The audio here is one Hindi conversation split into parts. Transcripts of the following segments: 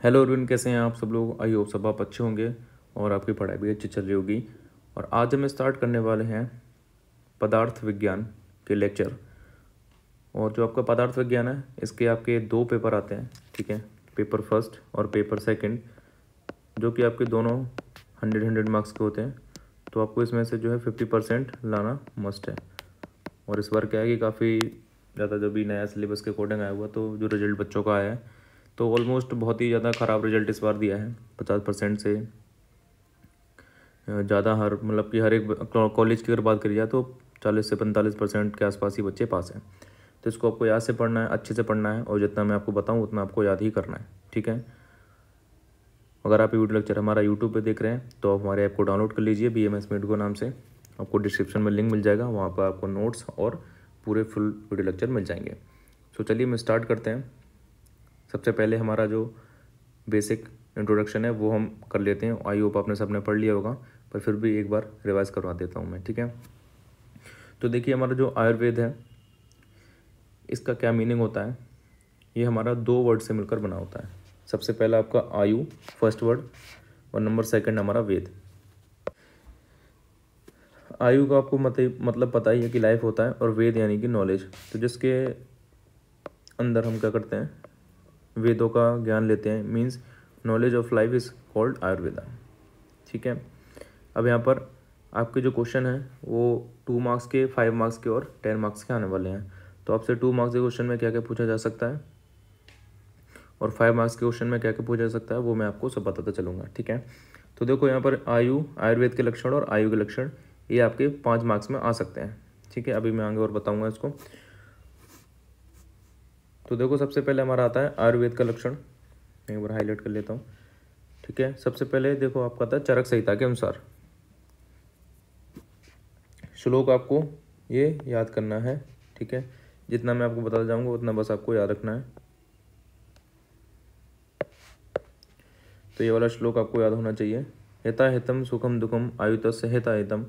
हेलो अरविंद, कैसे हैं आप सब लोग। आई होप सब आप अच्छे होंगे और आपकी पढ़ाई भी अच्छी चल रही होगी। और आज हम स्टार्ट करने वाले हैं पदार्थ विज्ञान के लेक्चर। और जो आपका पदार्थ विज्ञान है, इसके आपके 2 पेपर आते हैं, ठीक है। पेपर फर्स्ट और पेपर सेकंड, जो कि आपके दोनों 100 मार्क्स के होते हैं। तो आपको इसमें से जो है 50% लाना मस्ट है। और इस बार क्या है कि काफ़ी ज़्यादा जो भी नया सिलेबस के अकॉर्डिंग आया हुआ, तो जो रिजल्ट बच्चों का आया है, तो ऑलमोस्ट बहुत ही ज़्यादा ख़राब रिजल्ट इस बार दिया है। 50% से ज़्यादा हर मतलब कि हर एक कॉलेज की अगर बात करी जाए तो 40 से 45% के आसपास ही बच्चे पास हैं। तो इसको आपको याद से पढ़ना है, अच्छे से पढ़ना है, और जितना मैं आपको बताऊँ उतना आपको याद ही करना है, ठीक है। अगर आप ये वीडियो लेक्चर हमारा यूट्यूब पे देख रहे हैं तो आप हमारे ऐप को डाउनलोड कर लीजिए, BMS मेडको नाम से। आपको डिस्क्रिप्शन में लिंक मिल जाएगा, वहाँ पर आपको नोट्स और पूरे फुल वीडियो लेक्चर मिल जाएंगे। तो चलिए हम स्टार्ट करते हैं। सबसे पहले हमारा जो बेसिक इंट्रोडक्शन है वो हम कर लेते हैं। आई होप आपने सबने पढ़ लिया होगा, पर फिर भी एक बार रिवाइज करवा देता हूँ मैं, ठीक है। तो देखिए, हमारा जो आयुर्वेद है, इसका क्या मीनिंग होता है। ये हमारा 2 वर्ड से मिलकर बना होता है। सबसे पहला आपका आयु, फर्स्ट वर्ड, और नंबर सेकंड हमारा वेद। आयु का आपको मतलब पता ही है कि लाइफ होता है, और वेद यानी कि नॉलेज। तो जिसके अंदर हम क्या करते हैं, वेदों का ज्ञान लेते हैं, means knowledge of life is called Ayurveda, ठीक है। अब यहाँ पर आपके जो क्वेश्चन है वो 2 मार्क्स के, 5 मार्क्स के और 10 मार्क्स के आने वाले हैं। तो आपसे 2 मार्क्स के क्वेश्चन में क्या क्या पूछा जा सकता है और 5 मार्क्स के क्वेश्चन में क्या क्या पूछा जा सकता है, वो मैं आपको सब बताता चलूँगा, ठीक है। तो देखो, यहाँ पर आयु, आयुर्वेद के लक्षण और आयु के लक्षण, ये आपके 5 मार्क्स में आ सकते हैं, ठीक है। अभी मैं आगे और बताऊँगा इसको। तो देखो, सबसे पहले हमारा आता है आयुर्वेद का लक्षण। एक बार हाईलाइट कर लेता हूँ, ठीक है। सबसे पहले देखो, आपका आता है चरक संहिता के अनुसार। श्लोक आपको ये याद करना है, ठीक है। जितना मैं आपको बताता जाऊँगा उतना बस आपको याद रखना है। तो ये वाला श्लोक आपको याद होना चाहिए। हिता हितम सुखम दुखम आयुतस्य हिता हितम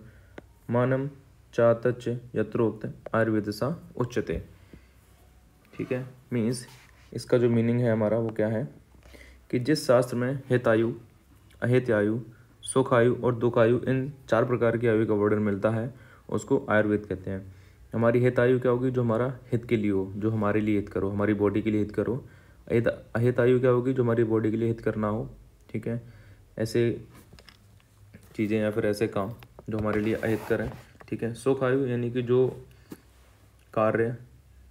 मानम चातच यत्रोक्त आयुर्वेद सा उच्यते, ठीक है। मीन्स इसका जो मीनिंग है हमारा वो क्या है कि जिस शास्त्र में हितायु, अहित आयु, सुख आयु और दुख आयु, इन 4 प्रकार की आयु का वर्णन मिलता है, उसको आयुर्वेद कहते हैं। हमारी हित आयु क्या होगी, जो हमारा हित के लिए हो, जो हमारे लिए हित करो, हमारी बॉडी के लिए हित करो। अहित आयु क्या होगी, जो हमारी बॉडी के लिए हित करना हो, ठीक है। ऐसे चीज़ें या फिर ऐसे काम जो हमारे लिए अहित करें, ठीक है। सुख आयु यानी कि जो कार्य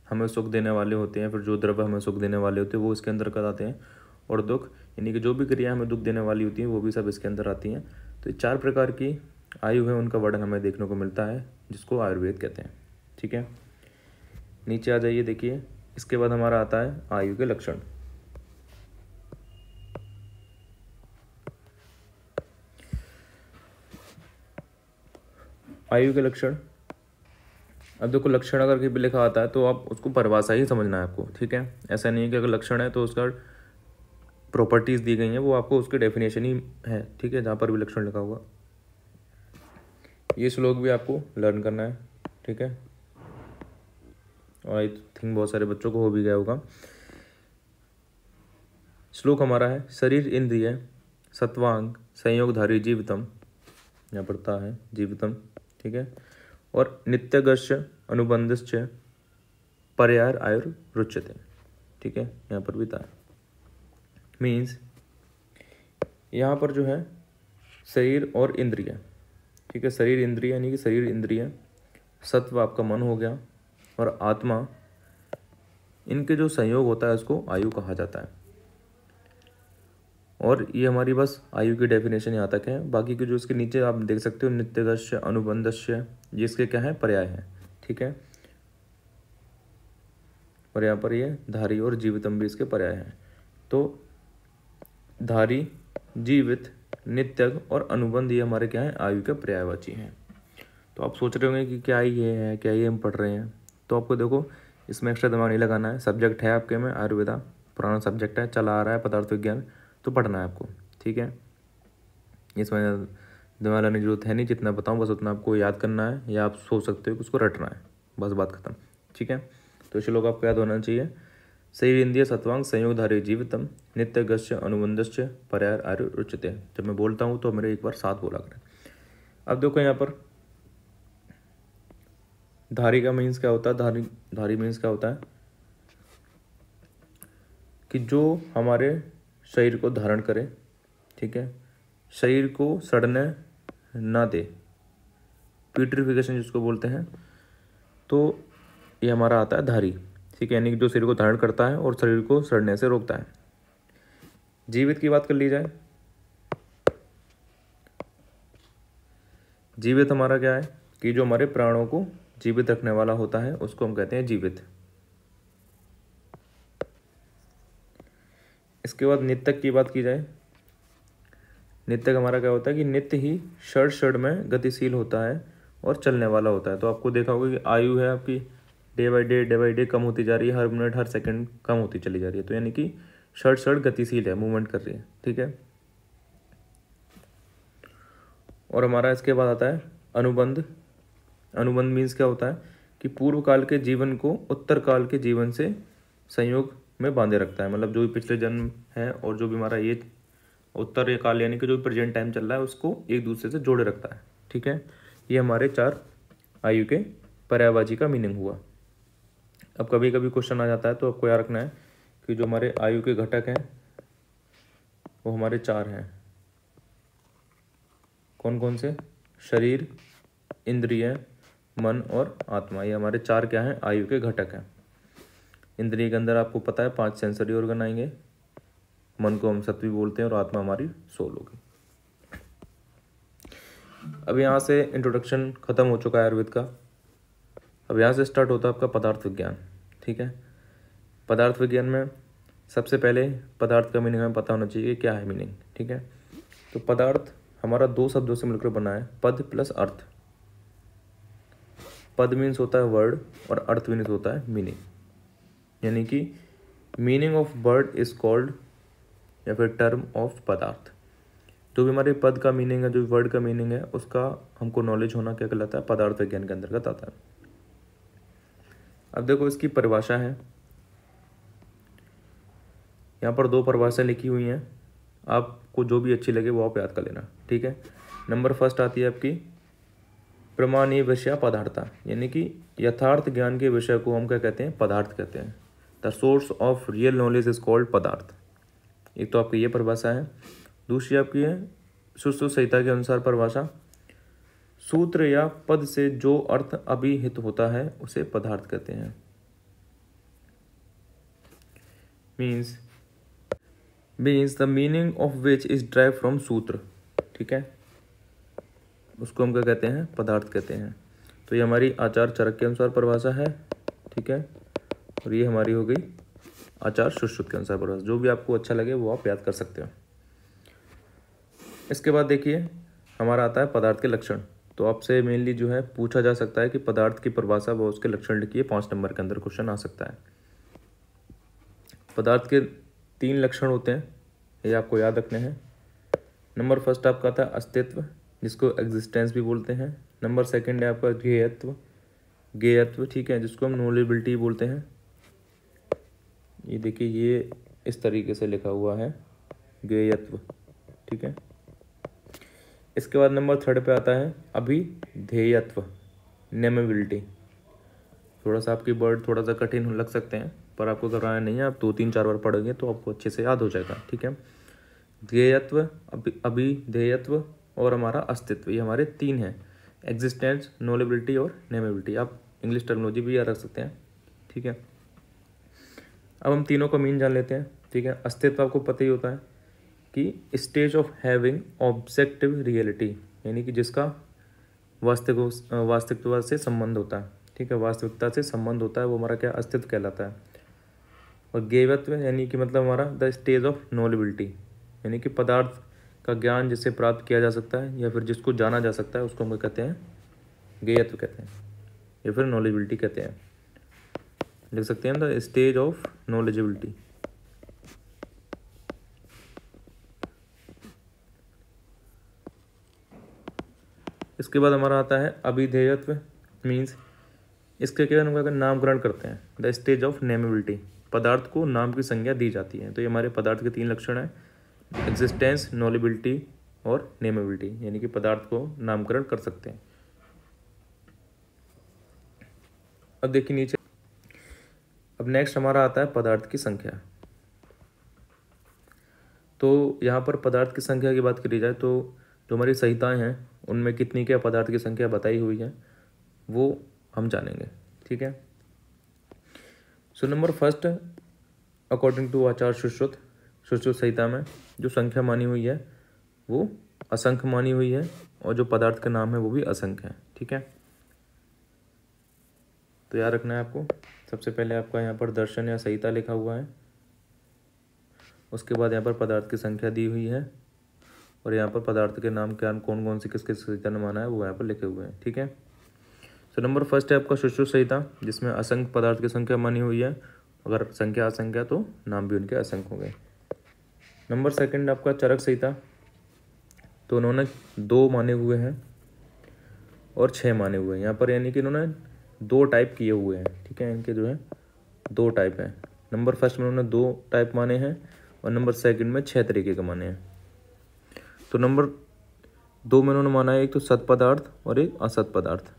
हमें सुख देने वाले होते हैं, फिर जो द्रव्य हमें सुख देने वाले होते हैं, वो इसके अंदर कर आते हैं। और दुख यानी कि जो भी क्रिया हमें दुख देने वाली होती हैं, वो भी सब इसके अंदर आती हैं। तो 4 प्रकार की आयु है, उनका वर्णन हमें देखने को मिलता है, जिसको आयुर्वेद कहते हैं, ठीक है। नीचे आ जाइए, देखिए इसके बाद हमारा आता है आयु के लक्षण। आयु के लक्षण, अब देखो, लक्षण अगर कहीं भी लिखा आता है तो आप उसको परिभाषा ही समझना है आपको, ठीक है। ऐसा नहीं है कि अगर लक्षण है तो उसका प्रॉपर्टीज़ दी गई हैं, वो आपको उसकी डेफिनेशन ही है, ठीक है, जहाँ पर भी लक्षण लिखा होगा। ये श्लोक भी आपको लर्न करना है, ठीक है। और आई थिंक बहुत सारे बच्चों को हो भी गया होगा। श्लोक हमारा है, शरीर इंद्रिय सत्वांग संयोगधारी जीवितम, यहाँ पढ़ता है जीवितम, ठीक है। और नित्यगस्य अनुबंधश्च पर्याय आयुर्रुच्यते, ठीक है, यहाँ पर भी था। मीन्स यहाँ पर जो है शरीर और इंद्रिय, ठीक है। शरीर इंद्रिय यानी कि शरीर इंद्रिय, सत्व आपका मन हो गया, और आत्मा, इनके जो संयोग होता है उसको आयु कहा जाता है। और ये हमारी बस आयु की डेफिनेशन यहाँ तक है। बाकी के जो इसके नीचे आप देख सकते हो, नित्यगस्य अनुबंधस्य, ये इसके क्या है, पर्याय है, ठीक है। और यहाँ पर ये धारी और जीवितम भी इसके पर्याय हैं। तो धारी, जीवित, नित्यग और अनुबंध, ये हमारे क्या है, आयु के पर्यायवाची हैं। तो आप सोच रहे होंगे कि क्या ये है, क्या ये हम पढ़ रहे हैं। तो आपको देखो, इसमें एक्स्ट्रा दिमाग नहीं लगाना है। सब्जेक्ट है आपके में आयुर्वेदा, पुराना सब्जेक्ट है, चला आ रहा है पदार्थ विज्ञान, तो पढ़ना है आपको, ठीक है। इसमें दिमाग लगाने की जरूरत है नहीं, जितना बताऊँ बस उतना आपको याद करना है, या आप सोच सकते हो कि उसको रटना है, बस बात खत्म, ठीक है। तो श्लोक आपको याद होना चाहिए। शरीरेन्द्रिय सत्वांग संयोगधारी जीवितम नित्यगस्य अनुबंधस्य पर्याय आर्य उच्यते। जब मैं बोलता हूँ तो मेरे एक बार साथ बोला करें। अब देखो यहाँ पर धारी का मीन्स क्या होता है, धारी मीन्स क्या होता है कि जो हमारे शरीर को धारण करे, ठीक है, शरीर को सड़ने ना दे, प्यूट्रिफिकेशन जिसको बोलते हैं, तो ये हमारा आता है धारी, ठीक है, यानी कि जो शरीर को धारण करता है और शरीर को सड़ने से रोकता है। जीवित की बात कर ली जाए, जीवित हमारा क्या है कि जो हमारे प्राणों को जीवित रखने वाला होता है उसको हम कहते हैं जीवित। इसके बाद नित्यक की बात की जाए, नित्यक हमारा क्या होता है कि नित्य ही क्षण में गतिशील होता है और चलने वाला होता है। तो आपको देखा होगा कि आयु है आपकी डे बाई डे कम होती जा रही है, हर मिनट हर सेकंड कम होती चली जा रही है, तो यानी कि क्षण गतिशील है, मूवमेंट कर रही है, ठीक है। और हमारा इसके बाद आता है अनुबंध। अनुबंध मीन्स क्या होता है कि पूर्व काल के जीवन को उत्तर काल के जीवन से संयोग में बांधे रखता है, मतलब जो भी पिछले जन्म है और जो भी हमारा ये उत्तर काल यानी कि जो भी प्रेजेंट टाइम चल रहा है उसको एक दूसरे से जोड़े रखता है, ठीक है। ये हमारे 4 आयु के पर्यायवाची का मीनिंग हुआ। अब कभी कभी क्वेश्चन आ जाता है तो आपको याद रखना है कि जो हमारे आयु के घटक हैं वो हमारे 4 हैं। कौन कौन से? शरीर, इंद्रिय, मन और आत्मा, ये हमारे 4 क्या हैं? आयु के घटक हैं। इंद्रिय के अंदर आपको पता है 5 सेंसरी ऑर्गन आएंगे, मन को हम सत्वी बोलते हैं और आत्मा हमारी सोल होगी। अब यहाँ से इंट्रोडक्शन खत्म हो चुका है आयुर्वेद का। अब यहाँ से स्टार्ट होता है आपका पदार्थ विज्ञान, ठीक है। पदार्थ विज्ञान में सबसे पहले पदार्थ का मीनिंग हमें पता होना चाहिए क्या है मीनिंग, ठीक है। तो पदार्थ हमारा 2 शब्दों से मिलकर बना है, पद प्लस अर्थ। पद मीन्स होता है वर्ड और अर्थ मीन्स होता है मीनिंग, यानी कि meaning of word is called या फिर टर्म ऑफ पदार्थ। जो भी हमारे पद का मीनिंग है, जो वर्ड का मीनिंग है, उसका हमको नॉलेज होना क्या कहलाता है? पदार्थ विज्ञान के अंतर्गत आता है। अब देखो इसकी परिभाषा है, यहाँ पर 2 परिभाषा लिखी हुई हैं, आपको जो भी अच्छी लगे वो आप याद कर लेना, ठीक है। नंबर फर्स्ट आती है आपकी प्रमाणीय विषय पदार्था, यानी कि यथार्थ ज्ञान के विषय को हम क्या कहते हैं? पदार्थ कहते हैं। The source of real knowledge is called पदार्थ। एक तो आपकी ये परिभाषा है। दूसरी आपकी है सुश्रुत संहिता के अनुसार परिभाषा, सूत्र या पद से जो अर्थ अभिहित होता है उसे पदार्थ कहते हैं। Means the meaning of which is drive from सूत्र, ठीक है, उसको हम क्या कहते हैं? पदार्थ कहते हैं। तो ये हमारी आचार्य चरक के अनुसार परिभाषा है, ठीक है, और ये हमारी हो गई आचार्य सुश्रुत के अनुसार परिभाषा। जो भी आपको अच्छा लगे वो आप याद कर सकते हो। इसके बाद देखिए हमारा आता है पदार्थ के लक्षण। तो आपसे मेनली जो है पूछा जा सकता है कि पदार्थ की परिभाषा व उसके लक्षण लिखिए, 5 नंबर के अंदर क्वेश्चन आ सकता है। पदार्थ के 3 लक्षण होते हैं, ये आपको याद रखने हैं। नंबर फर्स्ट आपका आता है अस्तित्व, जिसको एग्जिस्टेंस भी बोलते हैं। नंबर सेकंड है आपका गेयत्व, ठीक है, जिसको हम नॉलेबिलिटी बोलते हैं। ये देखिए ये इस तरीके से लिखा हुआ है, गेयत्व, ठीक है। इसके बाद नंबर 3 पे आता है अभिधेयत्व, नेमेबिलिटी। थोड़ा सा आपकी वर्ड थोड़ा सा कठिन लग सकते हैं, पर आपको घबराना नहीं है, आप 2-3-4 बार पढ़ोगे तो आपको अच्छे से याद हो जाएगा, ठीक है। ध्येयत्व, अभिधेयत्व और हमारा अस्तित्व, ये हमारे 3 हैं, एग्जिस्टेंस, नॉलेबिलिटी और नेमेबिलिटी। आप इंग्लिश टर्मिनोलॉजी भी याद रख सकते हैं, ठीक है। अब हम तीनों का मीन जान लेते हैं, ठीक है। अस्तित्व आपको पता ही होता है कि stage of having objective reality, यानी कि जिसका वास्तविकता से संबंध होता है, ठीक है, वास्तविकता से संबंध होता है, वो हमारा क्या? अस्तित्व कहलाता है। और गेयत्व यानी कि मतलब हमारा द स्टेज ऑफ नॉलेबिलिटी, यानी कि पदार्थ का ज्ञान जिसे प्राप्त किया जा सकता है या फिर जिसको जाना जा सकता है उसको हम कहते हैं गेयत्व कहते हैं या फिर नॉलेजिबिलिटी कहते हैं। लिख सकते हैं द स्टेज ऑफ नॉलेजिबिलिटी। इसके बाद हमारा आता है अभिधेयत्व, मीन्स इसके क्या हम नामकरण करते हैं, द स्टेज ऑफ नेमेबिलिटी। पदार्थ को नाम की संज्ञा दी जाती है। तो ये हमारे पदार्थ के 3 लक्षण हैं, एग्जिस्टेंस, नॉलेबिलिटी और नेमेबिलिटी, यानी कि पदार्थ को नामकरण कर सकते हैं। अब देखिए नीचे, अब नेक्स्ट हमारा आता है पदार्थ की संख्या। तो यहाँ पर पदार्थ की संख्या की बात करी जाए तो जो हमारी संहिताएं हैं उनमें कितनी क्या पदार्थ की संख्या बताई हुई है वो हम जानेंगे, ठीक है। So number first, according to Acharya Sushruta, Sushruta Samhita में जो संख्या मानी हुई है वो असंख्य मानी हुई है, और जो पदार्थ का नाम है वो भी असंख्य है, ठीक है। तो याद रखना है आपको, सबसे पहले आपका यहाँ पर दर्शन या संहिता लिखा हुआ है, उसके बाद यहाँ पर पदार्थ की संख्या दी हुई है, और यहाँ पर पदार्थ के नाम क्या कौन कौन से किस किस संहिता ने माना है वो यहाँ पर लिखे हुए हैं, ठीक है। तो नंबर फर्स्ट है आपका सुश्रुत संहिता, जिसमें असंख्य पदार्थ की संख्या मानी हुई है। अगर संख्या असंख्य तो नाम भी उनके असंख्य हो गए। नंबर सेकंड आपका चरक संहिता, तो उन्होंने 2 माने हुए हैं और 6 माने हुए हैं यहाँ पर, यानी कि इन्होंने 2 टाइप किए हुए हैं, ठीक है। इनके जो है 2 टाइप हैं। नंबर फर्स्ट में उन्होंने 2 टाइप माने हैं और नंबर सेकंड में 6 तरीके के माने हैं। तो नंबर 2 में उन्होंने माना है एक तो सत पदार्थ और एक असत पदार्थ।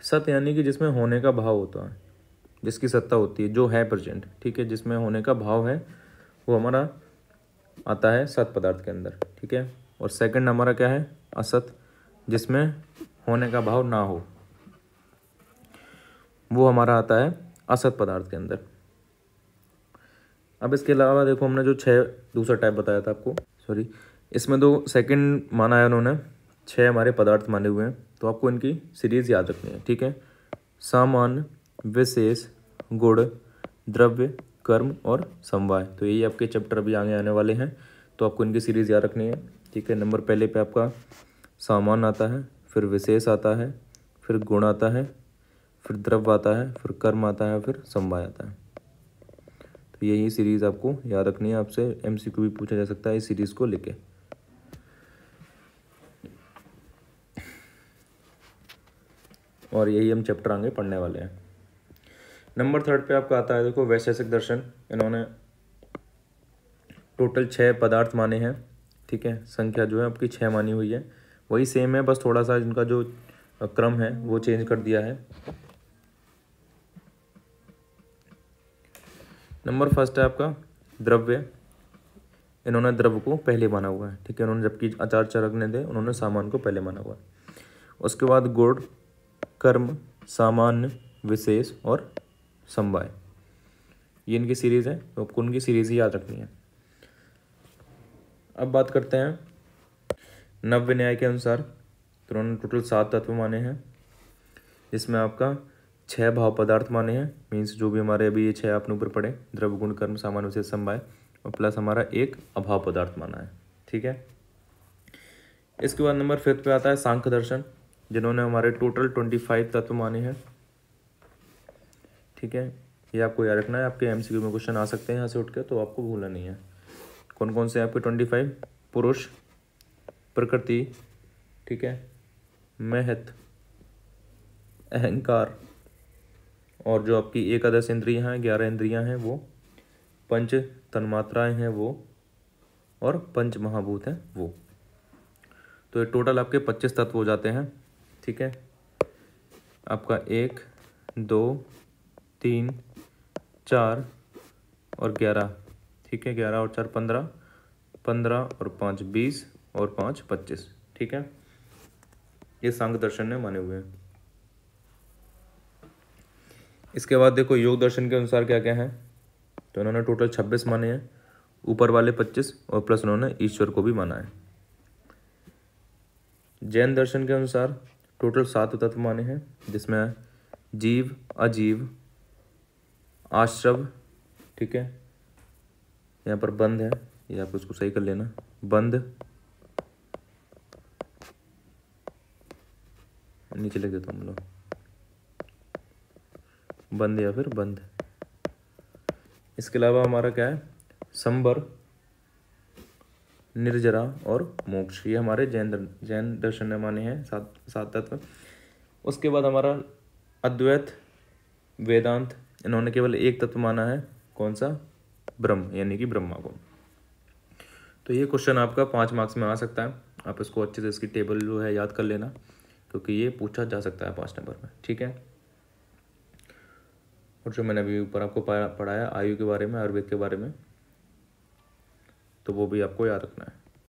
सत यानी कि जिसमें होने का भाव होता है, जिसकी सत्ता होती है, जो है प्रेजेंट, ठीक है, जिसमें होने का भाव है, वो हमारा आता है सत पदार्थ के अंदर, ठीक है। और सेकंड हमारा क्या है, असत, जिसमें होने का भाव ना हो, वो हमारा आता है असत पदार्थ के अंदर। अब इसके अलावा देखो, हमने जो 6 दूसरा टाइप बताया था आपको, सॉरी, इसमें 2 सेकंड माना है उन्होंने, 6 हमारे पदार्थ माने हुए हैं। तो आपको इनकी सीरीज याद रखनी है, ठीक है। सामान्य, विशेष, गुण, द्रव्य, कर्म और समवाय। तो यही आपके चैप्टर अभी आगे आने वाले हैं, तो आपको इनकी सीरीज याद रखनी है, ठीक है। नंबर पहले पे आपका सामान्य आता है, फिर विशेष आता है, फिर गुण आता है, फिर द्रव्य आता है, फिर कर्म आता है, फिर समवाय आता है। तो यही सीरीज आपको याद रखनी है। आपसे एमसीक्यू भी पूछा जा सकता है इस सीरीज को लेके। और यही हम चैप्टर आगे पढ़ने वाले हैं। नंबर थर्ड पे आपका आता है देखो वैशेषिक दर्शन। इन्होंने टोटल 6 पदार्थ माने हैं, ठीक है। संख्या जो है आपकी 6 मानी हुई है, वही सेम है, बस थोड़ा सा इनका जो क्रम है वो चेंज कर दिया है। नंबर फर्स्ट है आपका द्रव्य। इन्होंने द्रव्य को पहले माना हुआ है, ठीक है। उन्होंने जबकि आचार्य चरक ने थे, उन्होंने सामान्य को पहले माना हुआ है। उसके बाद गुण, कर्म, सामान्य, विशेष और समवाय, ये इनकी सीरीज है, तो आपको उनकी सीरीज ही याद रखनी है। अब बात करते हैं नव्य न्याय के अनुसार। तो उन्होंने टोटल 7 तत्व माने हैं, जिसमें आपका 6 भाव पदार्थ माने हैं, मीन्स जो भी हमारे अभी ये 6 आपने ऊपर पढ़े, द्रव्य, गुण, कर्म, सामान्य, विशेष, समवाय, और प्लस हमारा एक अभाव पदार्थ माना है, ठीक है। इसके बाद नंबर 5 पे आता है सांख्य दर्शन, जिन्होंने हमारे टोटल 25 तत्व माने हैं, ठीक है। ये आपको याद रखना है, आपके एमसीक्यू में क्वेश्चन आ सकते हैं यहाँ से उठ के, तो आपको भूलना नहीं है। कौन कौन से आपके 25? पुरुष, प्रकृति, ठीक है, महत, अहंकार, और जो आपकी एकादश इंद्रियां हैं, 11 इंद्रियां हैं वो, पंच तन्मात्राएं हैं वो, और पंच महाभूत हैं वो। तो ये टोटल आपके 25 तत्व हो जाते हैं, ठीक है। आपका 1, 2, 3, 4 और 11, ठीक है। 11 और 4 15, 15 और 5 20 और 5 25, ठीक है। ये सांख्य दर्शन ने माने हुए हैं। इसके बाद देखो योग दर्शन के अनुसार क्या क्या है। तो इन्होंने टोटल 26 माने हैं, ऊपर वाले 25 और प्लस उन्होंने ईश्वर को भी माना है। जैन दर्शन के अनुसार टोटल 7 तत्व माने हैं, जिसमें जीव, अजीव, आश्रव, ठीक है। यहाँ पर बंध है, ये आप उसको सही कर लेना, बंध, नीचे लिख देता हूँ हम लोग, बंध या फिर बंध। इसके अलावा हमारा क्या है, संबर, निर्जरा और मोक्ष, ये हमारे जैन दर्शन में माने हैं 7 तत्व। उसके बाद हमारा अद्वैत, वेदांत इन्होंने केवल एक तत्व माना है, कौन सा? ब्रह्म, यानी कि ब्रह्मा को। तो ये क्वेश्चन आपका 5 मार्क्स में आ सकता है। आप इसको अच्छे से इसकी टेबल जो है याद कर लेना, क्योंकि ये पूछा जा सकता है 5 नंबर में, ठीक है। और जो मैंने अभी ऊपर आपको पढ़ाया आयु के बारे में, आयुर्वेद के बारे में, तो वो भी आपको याद रखना है।